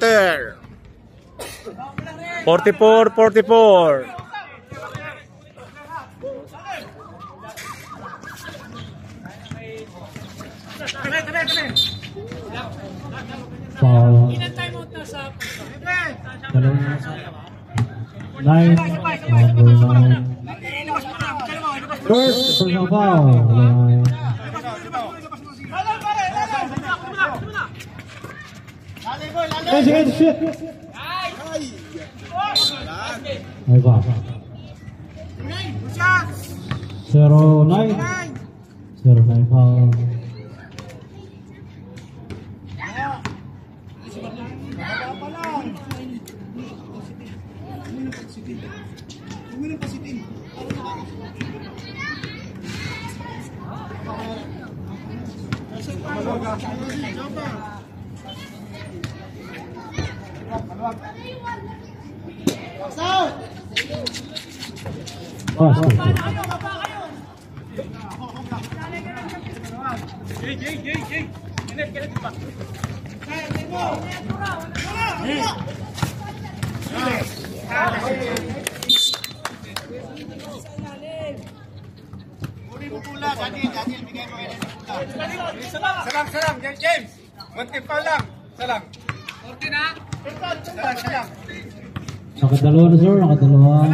quarter. 44-44. Foul. 9. First personal foul. Shoot. Ay ba? 0-9. 0-9 foul. Salam, James. Magtipaw lang. Salam. Nakadalawa na sir, nakadalawa.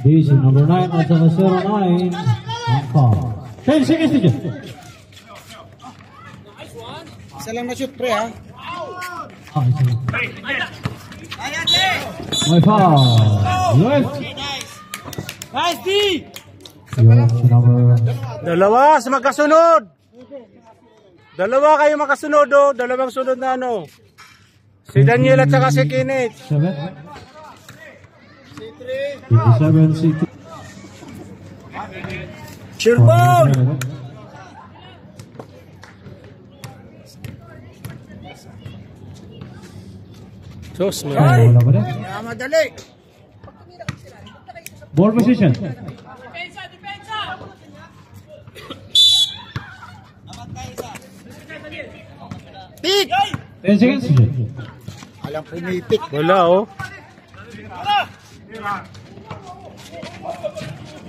Division number 9 at saka 09. Ang foul. 10 seconds to shoot. Isa lang na shoot, pre, ha? Isa lang. May foul. Left. Nice, D! Dalawa sa magkasunod. Dalawa kayo makasunod, oh. Dalawang sunod na ano. Si Daniel at saka si Kenneth. 7. 57 C2. Sure ball. Sos, man. Madali. Ball position. Pick! 10 seconds to shoot. Alam ko may pick. Wala, oh.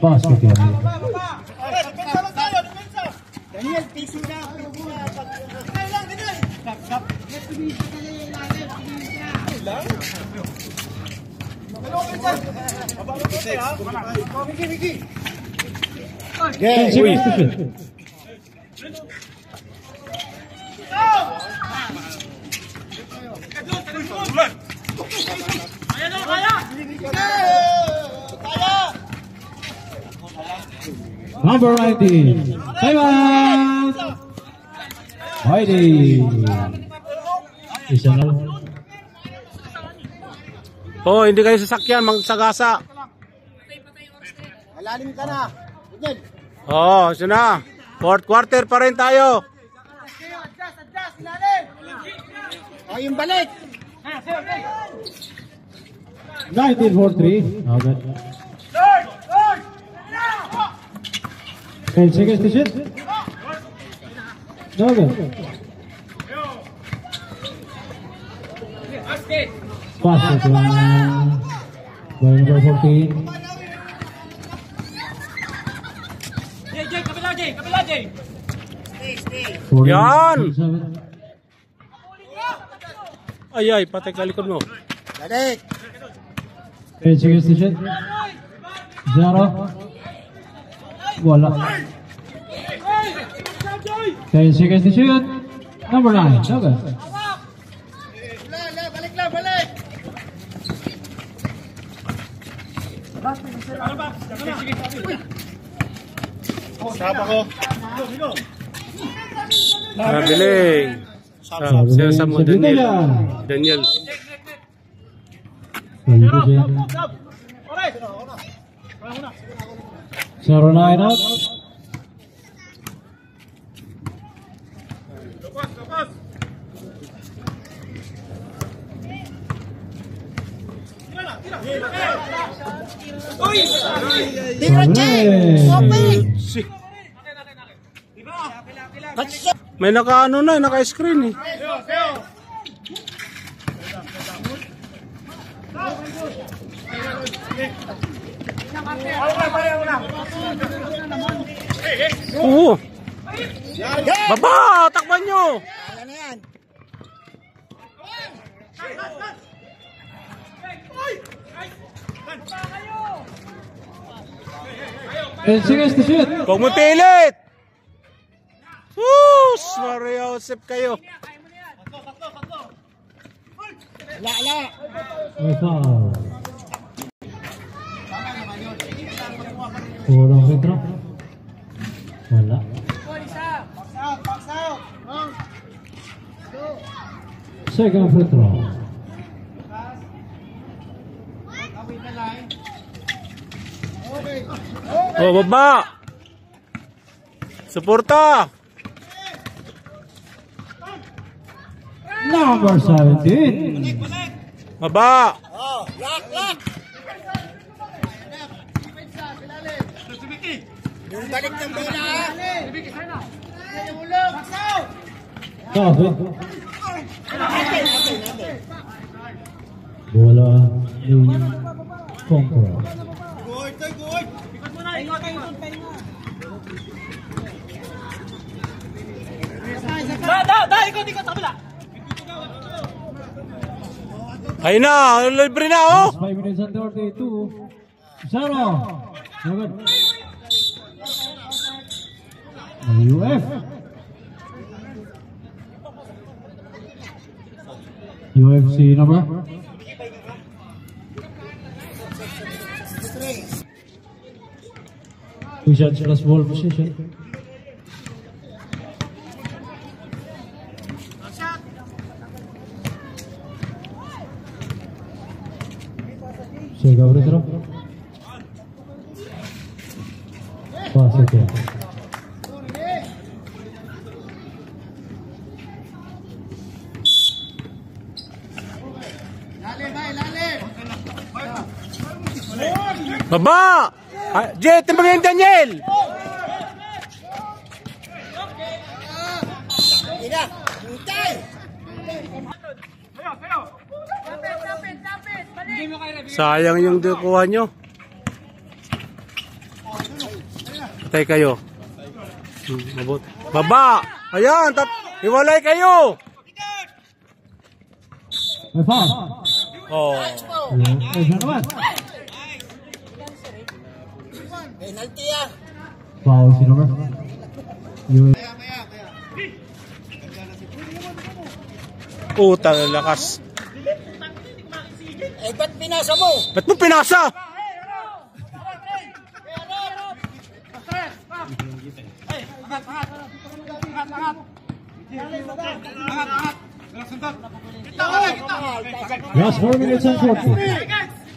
Basket yan. Daniel, piso na. Ten seconds to shoot. Number 19. Time out. Heidi. Isa na. Oh, hindi kayo sasakyan, magsagasa. Malalim ka na. Daniel. Oh, so na. Fourth quarter pa rin tayo. Adjust, ilalim. O, yung balik. 19-4-3. Okay. 10 seconds to shoot. No good. Pass it lang. By number 14. Kapila, Jay. Yan! Ay, patay ka likod mo. Balik. 10 seconds to shoot. 0. Wala. 10 seconds to shoot. Number 9. Okay. Balik. Sapa ko. Nabiling. Siya sa mo, Daniel. Daniel. Zero 9 out. Tira, Jay. Open. May naka-ano na, naka-screen eh. Oo. Baba, takpan nyo. Kaya na yan. 10 seconds to shoot. Huwag mo pilit. Sus, Mario Joseph kayo. Wala. May foul. Kulang free throw. Wala. Box out. Second free throw. Oh, baba. Suporta. Number 17. Baba. Oh, lock. Yung balik ng bola. Box out. Sabi. Bola ni Conqueror. Good. Ikot sa kabila. Ayun na, libre na oh. 5 minutes and 32. Zero. Good. UF. UFC number. Two shots plus ball position. Sega free throw. Pass it here. Baba. Jet, timbangin Daniel. Ina, hintay. Sayang yung kuha nyo. Patay kayo. Mabuti. Baba. Ayan, hiwalay kayo. May foul. Oh. Ayun naman. Penalty ah. Foul si number. Utang lakas. Ba't pinasa mo? Ba't mo pinasa? Last 4 minutes and 40.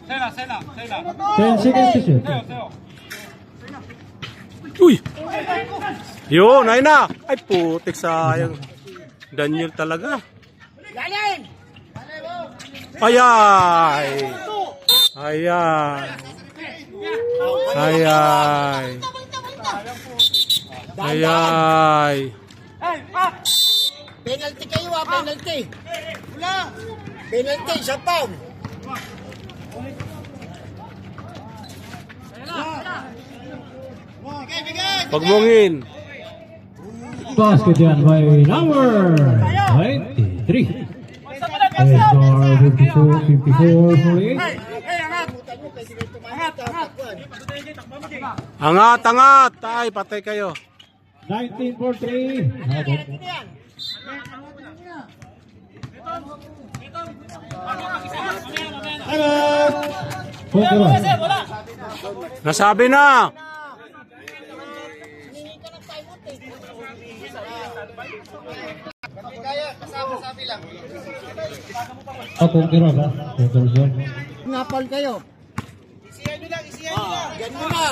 10 seconds to shoot. Uy! Yun, ayun na. Ay, putik sayang. Daniel talaga. Galing! Ayay! Ayay! Ayay! Ayay! Penalty kayo ah, penalty. Penalty, sa foul. Pagmungin. Basket yan by number 23. Score 54-48. Angat, angat! Ay, patay kayo. 19-43. Nasabi na. Kung kira ba? Napal kayo. Isiyan nyo lang. Ganun na.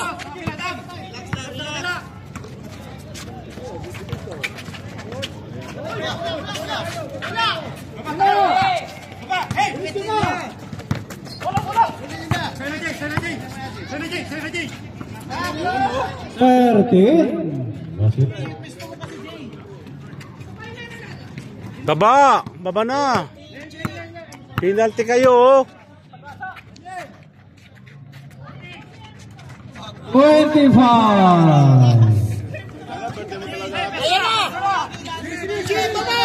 Baba! Baba na! Penalty kayo oh! 25. Ayan na! Sige, baba!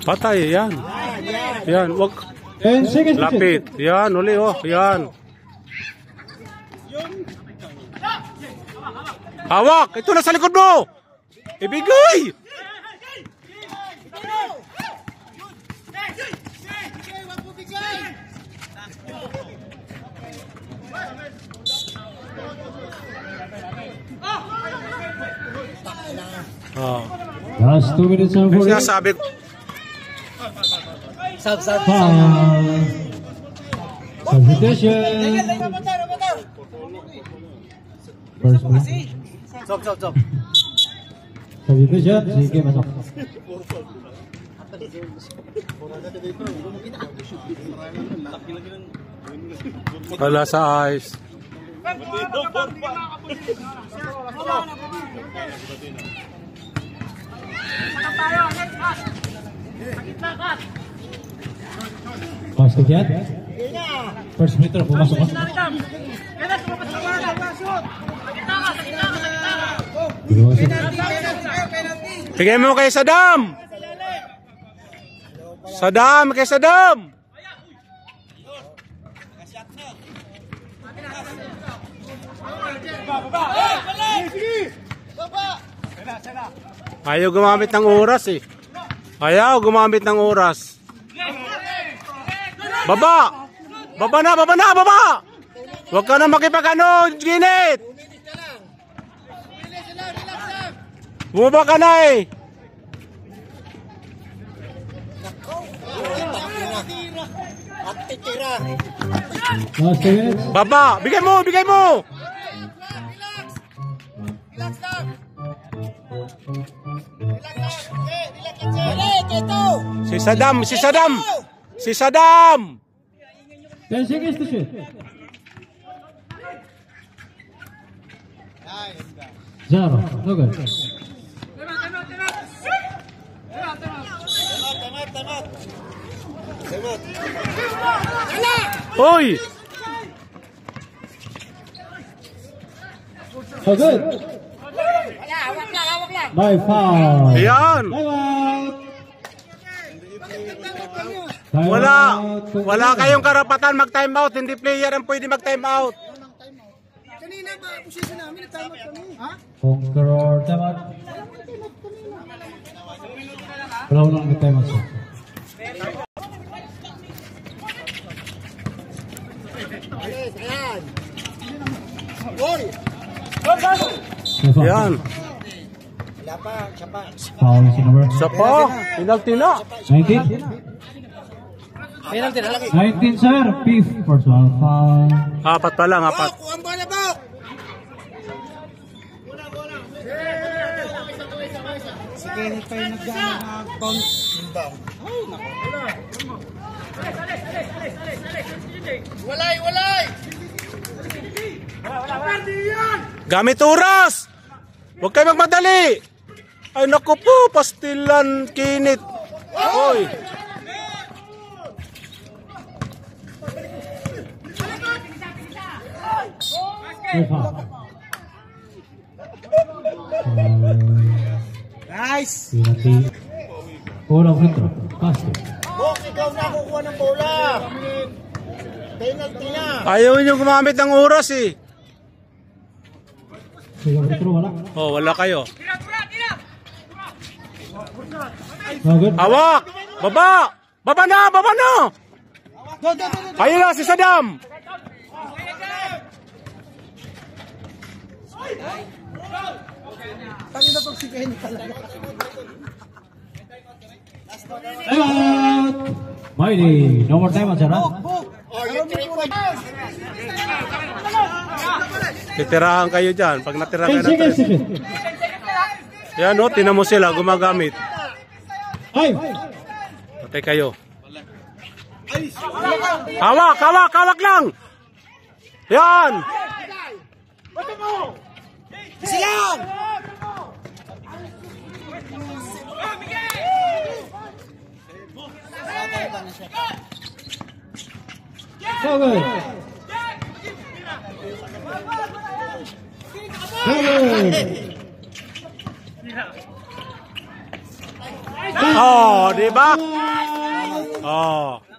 Patay, yan. Yan, wag. 10 seconds to shoot. Lapit. Yan, uli, oh. Yan. Hawak! Ito na sa likod mo! Ibigay! Oh. Last 2 minutes and 40. Sinasabi ko. Foul. Substitution. First one. Stop. Substitution. Sige, masok. Wala sa ice. Pass to Jet. First meter, pumasok ka. Bigay mo kay Saddam! Saddam, kay Saddam! Ayaw gumamit ng oras eh. Ayaw gumamit ng oras. Baba! Baba na! Huwag ka na makipag-ano, Ginit! Bumaba ka na eh! At titira. Last 2 minutes. Baba! Bigay mo! Relax lang. Relax, ito. Si Saddam! 10 seconds to shoot. Zero. No good. Hoy! So good. Hawak lang. By foul. Ayan! Time out. Wala kayong karapatan mag-time out. Hindi player ang pwede mag-time out. Kanina ba, posisyon namin, nagtama kami. Ha? Conqueror, time out. Wala lang nag-time out. Ayan. Gol. Ayan. Wala pa, siya pa. Foul si number Sa pa. Penalty na. 19. 19 sir, fifth personal foul. Apat pa lang, apat. Bok, ang bola, Bok. Si Kenneth pa yung nag-bounce. Inbound. Walay! Gamit oras! Huwag kayo magmadali! Ay naku po, pastilan, Kinit. Hoy! Nice! Pinati. Unang free throw. Basket. Bok, ikaw na kukuha ng bola. Penalty na. Ayaw nyo gumamit ng oras eh. Unang free throw, wala. Oh, wala kayo. No good. Hawak! Baba! Baba na! Ayun na si Saddam! Tangina pag si Kenneth talaga. Time out. Mighty. No more time out, sir. Oh, yung 3 points. Titirahan kayo dyan. Pag natira kayo 10 ng seconds to 3. shoot. Yan o, tinan mo sila gumagamit. 5. Patay kayo. Hawak lang! Yan! Silang! So good. Oh, di ba? Oh.